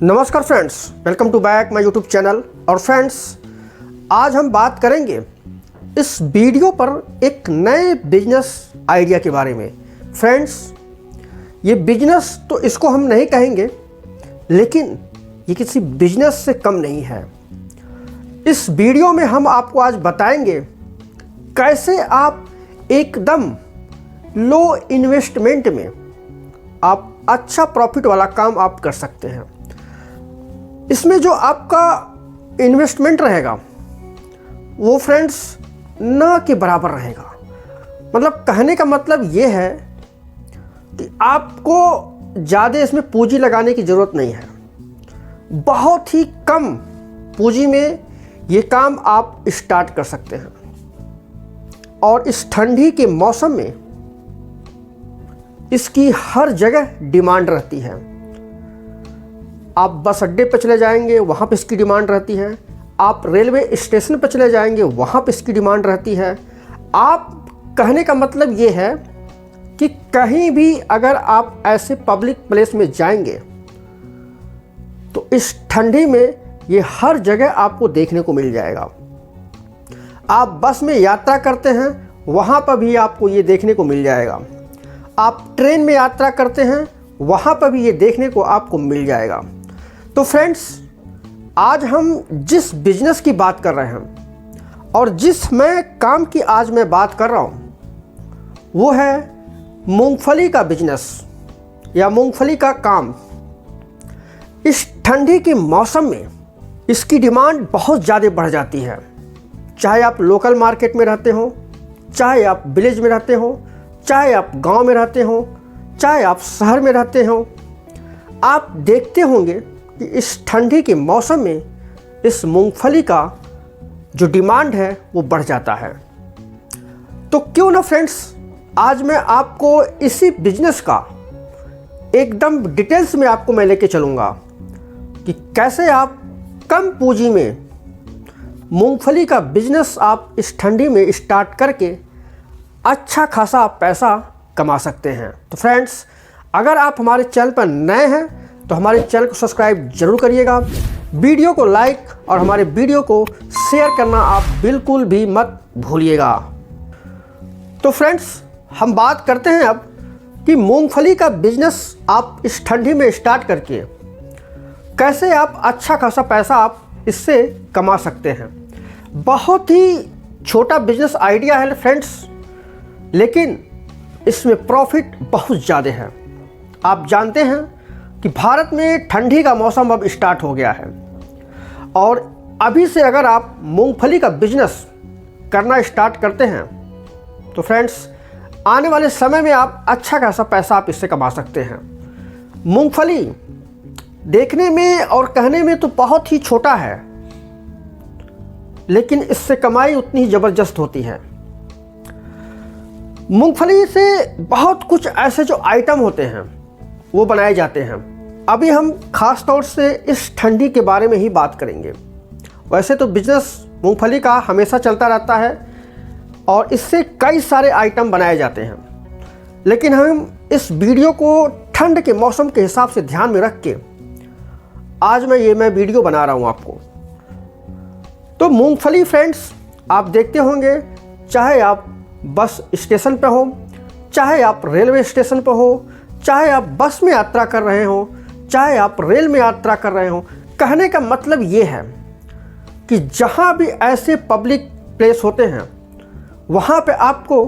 नमस्कार friends, welcome to back my YouTube channel. और friends, आज हम बात करेंगे इस वीडियो पर एक नए बिजनेस आइडिया के बारे में। फ्रेंड्स, ये बिजनेस तो इसको हम नहीं कहेंगे, लेकिन ये किसी बिजनेस से कम नहीं है। इस वीडियो में हम आपको आज बताएंगे कैसे आप एकदम लो इन्वेस्टमेंट में आप अच्छा प्रॉफिट वाला काम आप कर सकते हैं। इसमें जो आपका इन्वेस्टमेंट रहेगा वो फ्रेंड्स ना के बराबर रहेगा। मतलब कहने का मतलब ये है कि आपको ज़्यादा इसमें पूंजी लगाने की ज़रूरत नहीं है। बहुत ही कम पूंजी में ये काम आप स्टार्ट कर सकते हैं। और इस ठंडी के मौसम में इसकी हर जगह डिमांड रहती है। आप बस अड्डे पर चले जाएंगे, वहाँ पे इसकी डिमांड रहती है। आप रेलवे स्टेशन पर चले जाएंगे, वहाँ पे इसकी डिमांड रहती है। आप कहने का मतलब ये है कि कहीं भी अगर आप ऐसे पब्लिक प्लेस में जाएंगे तो इस ठंडी में ये हर जगह आपको देखने को मिल जाएगा। आप बस में यात्रा करते हैं, वहाँ पर भी आपको ये देखने को मिल जाएगा। आप ट्रेन में यात्रा करते हैं, वहाँ पर भी ये देखने को आपको मिल जाएगा। तो फ्रेंड्स, आज हम जिस बिजनेस की बात कर रहे हैं और जिस काम की आज मैं बात कर रहा हूँ वो है मूंगफली का बिजनेस या मूंगफली का काम। इस ठंडी के मौसम में इसकी डिमांड बहुत ज़्यादा बढ़ जाती है। चाहे आप लोकल मार्केट में रहते हो, चाहे आप विलेज में रहते हो, चाहे आप गांव में रहते हो, चाहे आप शहर में रहते हो, आप देखते होंगे कि इस ठंडी के मौसम में इस मूंगफली का जो डिमांड है वो बढ़ जाता है। तो क्यों ना फ्रेंड्स, आज मैं आपको इसी बिजनेस का एकदम डिटेल्स में आपको मैं लेके चलूँगा कि कैसे आप कम पूंजी में मूंगफली का बिजनेस आप इस ठंडी में स्टार्ट करके अच्छा खासा पैसा कमा सकते हैं। तो फ्रेंड्स, अगर आप हमारे चैनल पर नए हैं तो हमारे चैनल को सब्सक्राइब जरूर करिएगा। वीडियो को लाइक और हमारे वीडियो को शेयर करना आप बिल्कुल भी मत भूलिएगा। तो फ्रेंड्स, हम बात करते हैं अब कि मूंगफली का बिजनेस आप इस ठंडी में स्टार्ट करके कैसे आप अच्छा खासा पैसा आप इससे कमा सकते हैं। बहुत ही छोटा बिजनेस आइडिया है फ्रेंड्स, लेकिन इसमें प्रॉफिट बहुत ज़्यादा है। आप जानते हैं कि भारत में ठंडी का मौसम अब स्टार्ट हो गया है और अभी से अगर आप मूंगफली का बिजनेस करना स्टार्ट करते हैं तो फ्रेंड्स, आने वाले समय में आप अच्छा खासा पैसा आप इससे कमा सकते हैं। मूंगफली देखने में और कहने में तो बहुत ही छोटा है, लेकिन इससे कमाई उतनी ही ज़बरदस्त होती है। मूंगफली से बहुत कुछ ऐसे जो आइटम होते हैं वो बनाए जाते हैं। अभी हम ख़ास तौर से इस ठंडी के बारे में ही बात करेंगे। वैसे तो बिजनेस मूंगफली का हमेशा चलता रहता है और इससे कई सारे आइटम बनाए जाते हैं, लेकिन हम इस वीडियो को ठंड के मौसम के हिसाब से ध्यान में रख के आज मैं वीडियो बना रहा हूँ आपको। तो मूंगफली फ्रेंड्स, आप देखते होंगे, चाहे आप बस स्टेशन पर हो, चाहे आप रेलवे स्टेशन पर हो, चाहे आप बस में यात्रा कर रहे हो, चाहे आप रेल में यात्रा कर रहे हो, कहने का मतलब ये है कि जहाँ भी ऐसे पब्लिक प्लेस होते हैं वहाँ पे आपको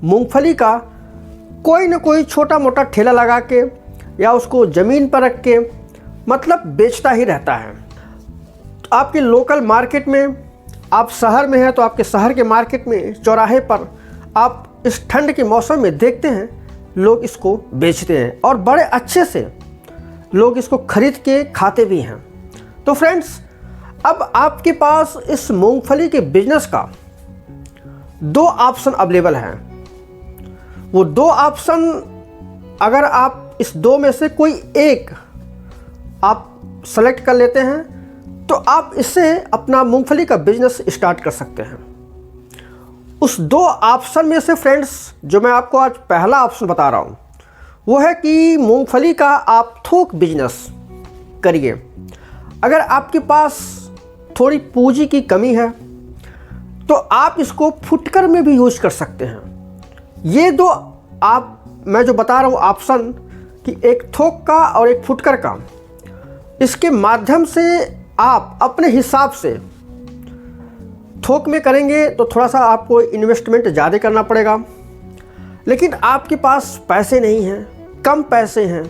मूंगफली का कोई ना कोई छोटा मोटा ठेला लगा के या उसको ज़मीन पर रख के मतलब बेचता ही रहता है। आपके लोकल मार्केट में, आप शहर में हैं तो आपके शहर के मार्केट में चौराहे पर आप इस ठंड के मौसम में देखते हैं लोग इसको बेचते हैं और बड़े अच्छे से लोग इसको खरीद के खाते भी हैं। तो फ्रेंड्स, अब आपके पास इस मूंगफली के बिजनेस का दो ऑप्शन अवेलेबल हैं। वो दो ऑप्शन, अगर आप इस दो में से कोई एक आप सेलेक्ट कर लेते हैं तो आप इससे अपना मूंगफली का बिजनेस स्टार्ट कर सकते हैं। उस दो ऑप्शन में से फ्रेंड्स, जो मैं आपको आज पहला ऑप्शन बता रहा हूँ वो है कि मूंगफली का आप थोक बिजनेस करिए। अगर आपके पास थोड़ी पूंजी की कमी है तो आप इसको फुटकर में भी यूज कर सकते हैं। ये दो मैं जो बता रहा हूँ ऑप्शन कि एक थोक का और एक फुटकर का, इसके माध्यम से आप अपने हिसाब से थोक में करेंगे तो थोड़ा सा आपको इन्वेस्टमेंट ज़्यादा करना पड़ेगा, लेकिन आपके पास पैसे नहीं हैं, कम पैसे हैं,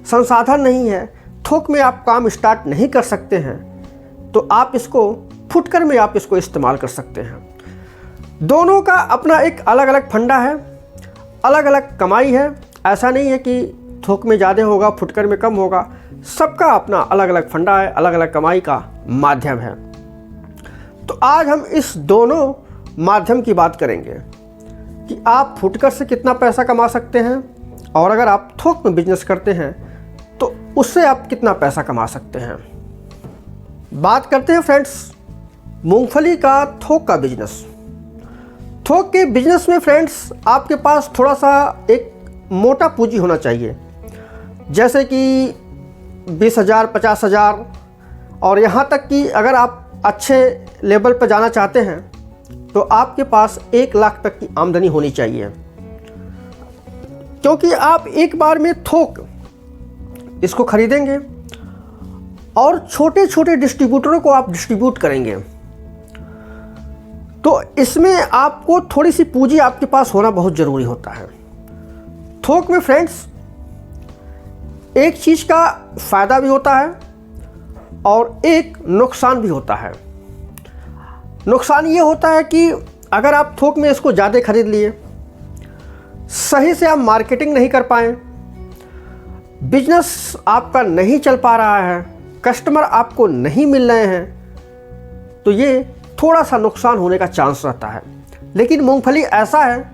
संसाधन नहीं है, थोक में आप काम स्टार्ट नहीं कर सकते हैं, तो आप इसको फुटकर में आप इसको इस्तेमाल कर सकते हैं। दोनों का अपना एक अलग अलग फंडा है, अलग अलग कमाई है। ऐसा नहीं है कि थोक में ज़्यादा होगा फुटकर में कम होगा, सबका अपना अलग अलग फंडा है, अलग अलग कमाई का माध्यम है। तो आज हम इस दोनों माध्यम की बात करेंगे कि आप फुटकर से कितना पैसा कमा सकते हैं और अगर आप थोक में बिजनेस करते हैं तो उससे आप कितना पैसा कमा सकते हैं। बात करते हैं फ्रेंड्स मूंगफली का थोक का बिजनेस। थोक के बिजनेस में फ्रेंड्स आपके पास थोड़ा सा एक मोटा पूंजी होना चाहिए, जैसे कि 20,000 50,000, और यहाँ तक कि अगर आप अच्छे लेवल पर जाना चाहते हैं तो आपके पास 1 लाख तक की आमदनी होनी चाहिए, क्योंकि आप एक बार में थोक इसको खरीदेंगे और छोटे छोटे डिस्ट्रीब्यूटरों को आप डिस्ट्रीब्यूट करेंगे, तो इसमें आपको थोड़ी सी पूंजी आपके पास होना बहुत ज़रूरी होता है। थोक में फ्रेंड्स एक चीज़ का फ़ायदा भी होता है और एक नुकसान भी होता है। नुकसान ये होता है कि अगर आप थोक में इसको ज़्यादा खरीद लिए, सही से आप मार्केटिंग नहीं कर पाए, बिजनेस आपका नहीं चल पा रहा है, कस्टमर आपको नहीं मिल रहे हैं, तो ये थोड़ा सा नुकसान होने का चांस रहता है। लेकिन मूंगफली ऐसा है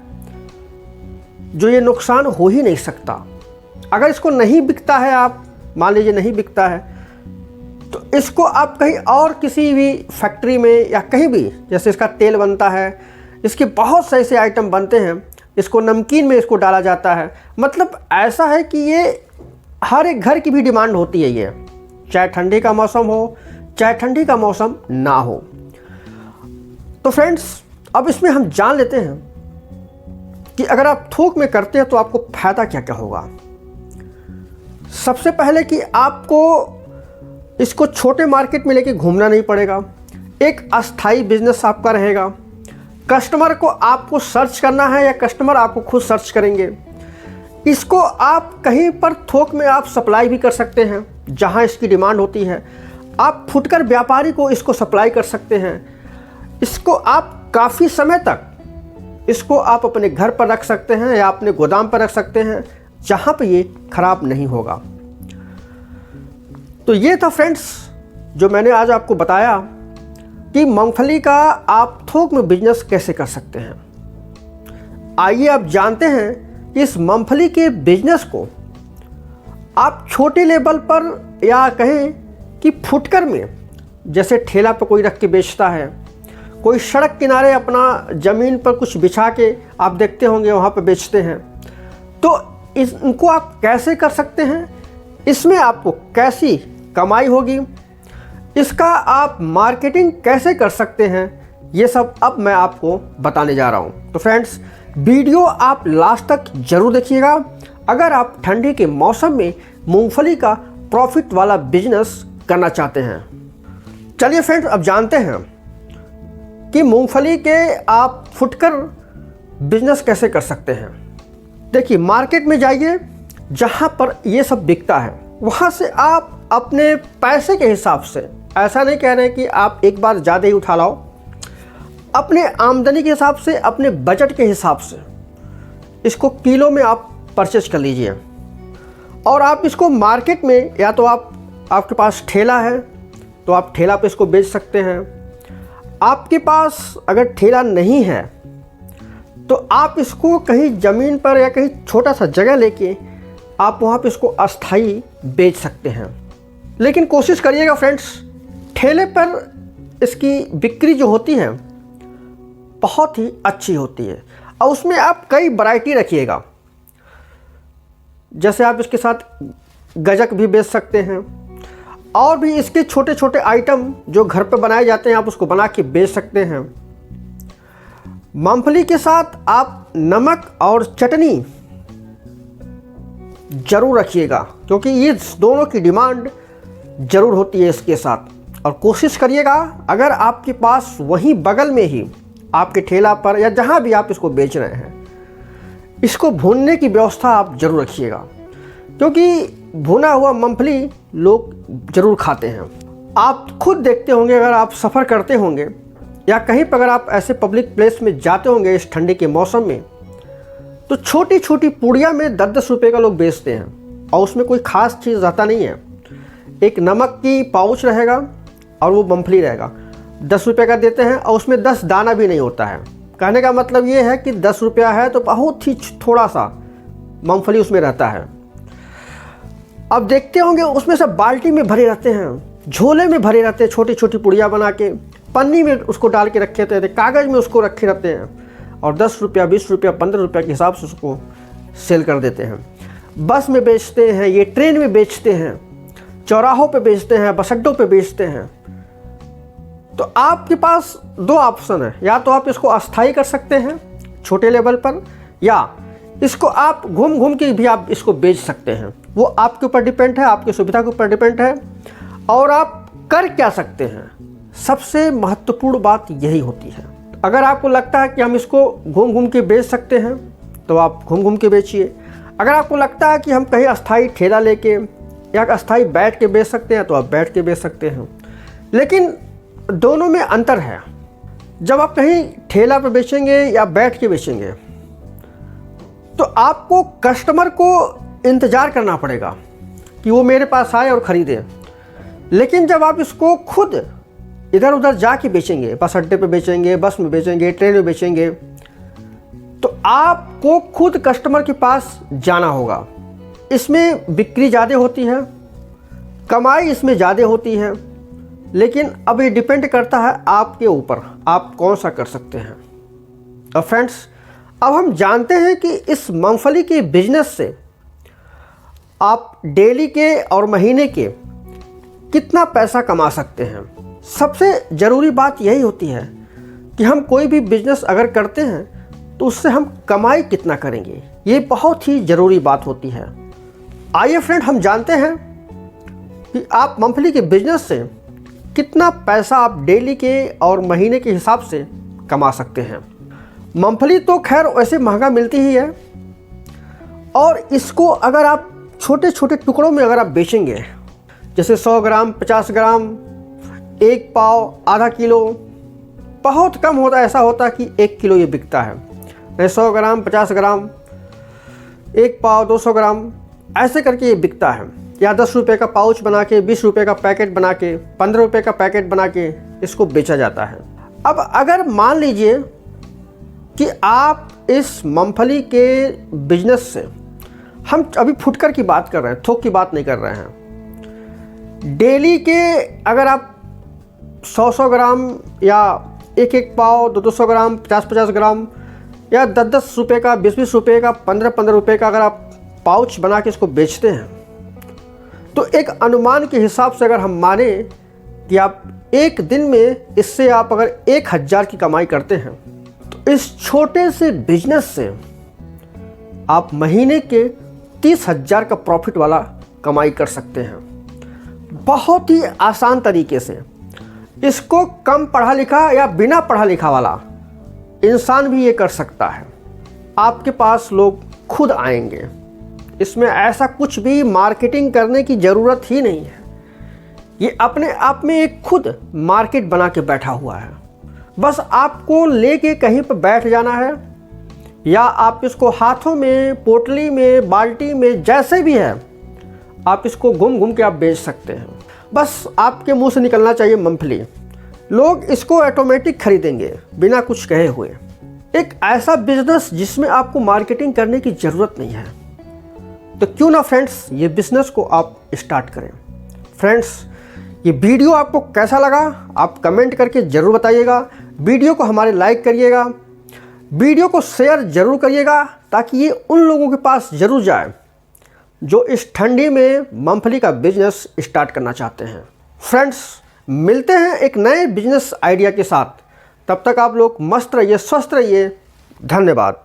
जो ये नुकसान हो ही नहीं सकता। अगर इसको नहीं बिकता है, आप मान लीजिए नहीं बिकता है, तो इसको आप कहीं और किसी भी फैक्ट्री में या कहीं भी, जैसे इसका तेल बनता है, इसके बहुत से ऐसे आइटम बनते हैं, इसको नमकीन में इसको डाला जाता है, मतलब ऐसा है कि ये हर एक घर की भी डिमांड होती है ये, चाहे ठंडी का मौसम हो चाहे ठंडी का मौसम ना हो। तो फ्रेंड्स अब इसमें हम जान लेते हैं कि अगर आप थोक में करते हैं तो आपको फ़ायदा क्या क्या होगा। सबसे पहले कि आपको इसको छोटे मार्केट में लेके घूमना नहीं पड़ेगा, एक अस्थाई बिजनेस आपका रहेगा। कस्टमर को आपको सर्च करना है या कस्टमर आपको खुद सर्च करेंगे। इसको आप कहीं पर थोक में आप सप्लाई भी कर सकते हैं जहां इसकी डिमांड होती है। आप फुटकर व्यापारी को इसको सप्लाई कर सकते हैं। इसको आप काफ़ी समय तक इसको आप अपने घर पर रख सकते हैं या अपने गोदाम पर रख सकते हैं जहां पे ये ख़राब नहीं होगा। तो ये था फ्रेंड्स जो मैंने आज आपको बताया कि मूंगफली का आप थोक में बिजनेस कैसे कर सकते हैं। आइए आप जानते हैं कि इस मूंगफली के बिजनेस को आप छोटे लेवल पर या कहें कि फुटकर में, जैसे ठेला पर कोई रख के बेचता है, कोई सड़क किनारे अपना ज़मीन पर कुछ बिछा के आप देखते होंगे वहाँ पर बेचते हैं, तो इनको आप कैसे कर सकते हैं, इसमें आपको कैसी कमाई होगी, इसका आप मार्केटिंग कैसे कर सकते हैं, ये सब अब मैं आपको बताने जा रहा हूँ। तो फ्रेंड्स वीडियो आप लास्ट तक ज़रूर देखिएगा अगर आप ठंडी के मौसम में मूंगफली का प्रॉफिट वाला बिजनेस करना चाहते हैं। चलिए फ्रेंड्स अब जानते हैं कि मूंगफली के आप फुटकर बिजनेस कैसे कर सकते हैं। देखिए मार्केट में जाइए, जहाँ पर ये सब बिकता है वहाँ से आप अपने पैसे के हिसाब से, ऐसा नहीं कह रहे कि आप एक बार ज़्यादा ही उठा लाओ, अपने आमदनी के हिसाब से, अपने बजट के हिसाब से इसको किलो में आप परचेज कर लीजिए और आप इसको मार्केट में, या तो आपके पास ठेला है तो आप ठेला पे इसको बेच सकते हैं। आपके पास अगर ठेला नहीं है तो आप इसको कहीं ज़मीन पर या कहीं छोटा सा जगह लेके आप वहाँ पे इसको अस्थाई बेच सकते हैं। लेकिन कोशिश करिएगा फ्रेंड्स, ठेले पर इसकी बिक्री जो होती है बहुत ही अच्छी होती है और उसमें आप कई वैरायटी रखिएगा। जैसे आप इसके साथ गजक भी बेच सकते हैं, और भी इसके छोटे छोटे आइटम जो घर पे बनाए जाते हैं, आप उसको बना के बेच सकते हैं। मूंगफली के साथ आप नमक और चटनी ज़रूर रखिएगा, क्योंकि ये दोनों की डिमांड ज़रूर होती है इसके साथ। और कोशिश करिएगा अगर आपके पास वहीं बगल में ही आपके ठेला पर या जहाँ भी आप इसको बेच रहे हैं, इसको भूनने की व्यवस्था आप ज़रूर रखिएगा, क्योंकि भुना हुआ मूंगफली लोग ज़रूर खाते हैं। आप खुद देखते होंगे, अगर आप सफ़र करते होंगे या कहीं पर अगर आप ऐसे पब्लिक प्लेस में जाते होंगे इस ठंडी के मौसम में, तो छोटी छोटी पुड़िया में 10-10 रुपये का लोग बेचते हैं और उसमें कोई ख़ास चीज़ रहता नहीं है। एक नमक की पाउच रहेगा और वो मूंगफली रहेगा, 10 रुपये का देते हैं और उसमें 10 दाना भी नहीं होता है। कहने का मतलब ये है कि 10 रुपया है तो बहुत ही थोड़ा सा मूंगफली उसमें रहता है। अब देखते होंगे उसमें सब बाल्टी में भरे रहते हैं, झोले में भरे रहते हैं, छोटी छोटी पुड़िया बना के पन्नी में उसको डाल के रखे रहते हैं, कागज़ में उसको रखे रहते हैं और 10 रुपया 20 रुपया 15 रुपया के हिसाब से उसको सेल कर देते हैं। बस में बेचते हैं, ये ट्रेन में बेचते हैं, चौराहों पे बेचते हैं, बस अड्डों पे बेचते हैं। तो आपके पास 2 ऑप्शन है, या तो आप इसको अस्थाई कर सकते हैं छोटे लेवल पर, या इसको आप घूम घूम के भी आप इसको बेच सकते हैं। वो आपके ऊपर डिपेंड है, आपकी सुविधा के ऊपर डिपेंड है। और आप कर क्या सकते हैं, सबसे महत्वपूर्ण बात यही होती है। अगर आपको लगता है कि हम इसको घूम घूम के बेच सकते हैं तो आप घूम घूम के बेचिए। अगर आपको लगता है कि हम कहीं अस्थाई ठेला लेके या अस्थाई बैठ के बेच सकते हैं तो आप बैठ के बेच सकते हैं। लेकिन दोनों में अंतर है। जब आप कहीं ठेला पे बेचेंगे या बैठ के बेचेंगे तो आपको कस्टमर को इंतज़ार करना पड़ेगा कि वो मेरे पास आए और ख़रीदे। लेकिन जब आप इसको खुद इधर उधर जाके बेचेंगे, बस अड्डे पे बेचेंगे, बस में बेचेंगे, ट्रेन में बेचेंगे, तो आपको खुद कस्टमर के पास जाना होगा। इसमें बिक्री ज़्यादा होती है, कमाई इसमें ज़्यादा होती है, लेकिन अब ये डिपेंड करता है आपके ऊपर, आप कौन सा कर सकते हैं। और फ्रेंड्स, अब हम जानते हैं कि इस मूंगफली के बिजनेस से आप डेली के और महीने के कितना पैसा कमा सकते हैं। सबसे ज़रूरी बात यही होती है कि हम कोई भी बिजनेस अगर करते हैं तो उससे हम कमाई कितना करेंगे, ये बहुत ही ज़रूरी बात होती है। आइए फ्रेंड, हम जानते हैं कि आप मूंगफली के बिजनेस से कितना पैसा आप डेली के और महीने के हिसाब से कमा सकते हैं। मूंगफली तो खैर वैसे महंगा मिलती ही है, और इसको अगर आप छोटे छोटे टुकड़ों में अगर आप बेचेंगे, जैसे 100 ग्राम, 50 ग्राम, 1 पाव, आधा किलो, बहुत कम होता है, ऐसा होता है कि 1 किलो ये बिकता है। 100 ग्राम, 50 ग्राम, 1 पाव, 200 ग्राम, ऐसे करके ये बिकता है। या 10 रुपये का पाउच बना के, 20 रुपये का पैकेट बना के, 15 रुपये का पैकेट बना के इसको बेचा जाता है। अब अगर मान लीजिए कि आप इस मूंगफली के बिजनेस से, हम अभी फुटकर की बात कर रहे हैं, थोक की बात नहीं कर रहे हैं, डेली के अगर आप 100-100 ग्राम या 1-1 पाव, 200 ग्राम, 50-50 ग्राम या 10-10 रुपये का, 20-20 रुपये का, 15-15 रुपये का अगर आप पाउच बना के इसको बेचते हैं, तो एक अनुमान के हिसाब से अगर हम माने कि आप एक दिन में इससे आप अगर 1000 की कमाई करते हैं, तो इस छोटे से बिजनेस से आप महीने के 30,000 का प्रॉफिट वाला कमाई कर सकते हैं। बहुत ही आसान तरीके से इसको कम पढ़ा लिखा या बिना पढ़ा लिखा वाला इंसान भी ये कर सकता है। आपके पास लोग खुद आएंगे, इसमें ऐसा कुछ भी मार्केटिंग करने की ज़रूरत ही नहीं है। ये अपने आप में एक खुद मार्केट बना के बैठा हुआ है। बस आपको लेके कहीं पर बैठ जाना है, या आप इसको हाथों में, पोटली में, बाल्टी में, जैसे भी है आप इसको घूम घूम के आप बेच सकते हैं। बस आपके मुंह से निकलना चाहिए मूंगफली, लोग इसको ऑटोमेटिक खरीदेंगे बिना कुछ कहे हुए। एक ऐसा बिजनेस जिसमें आपको मार्केटिंग करने की ज़रूरत नहीं है। तो क्यों ना फ्रेंड्स, ये बिज़नेस को आप स्टार्ट करें। फ्रेंड्स, ये वीडियो आपको कैसा लगा आप कमेंट करके ज़रूर बताइएगा। वीडियो को हमारे लाइक करिएगा, वीडियो को शेयर ज़रूर करिएगा, ताकि ये उन लोगों के पास ज़रूर जाए जो इस ठंडी में मूंगफली का बिजनेस स्टार्ट करना चाहते हैं। फ्रेंड्स, मिलते हैं एक नए बिजनेस आइडिया के साथ। तब तक आप लोग मस्त रहिए, स्वस्थ रहिए। धन्यवाद।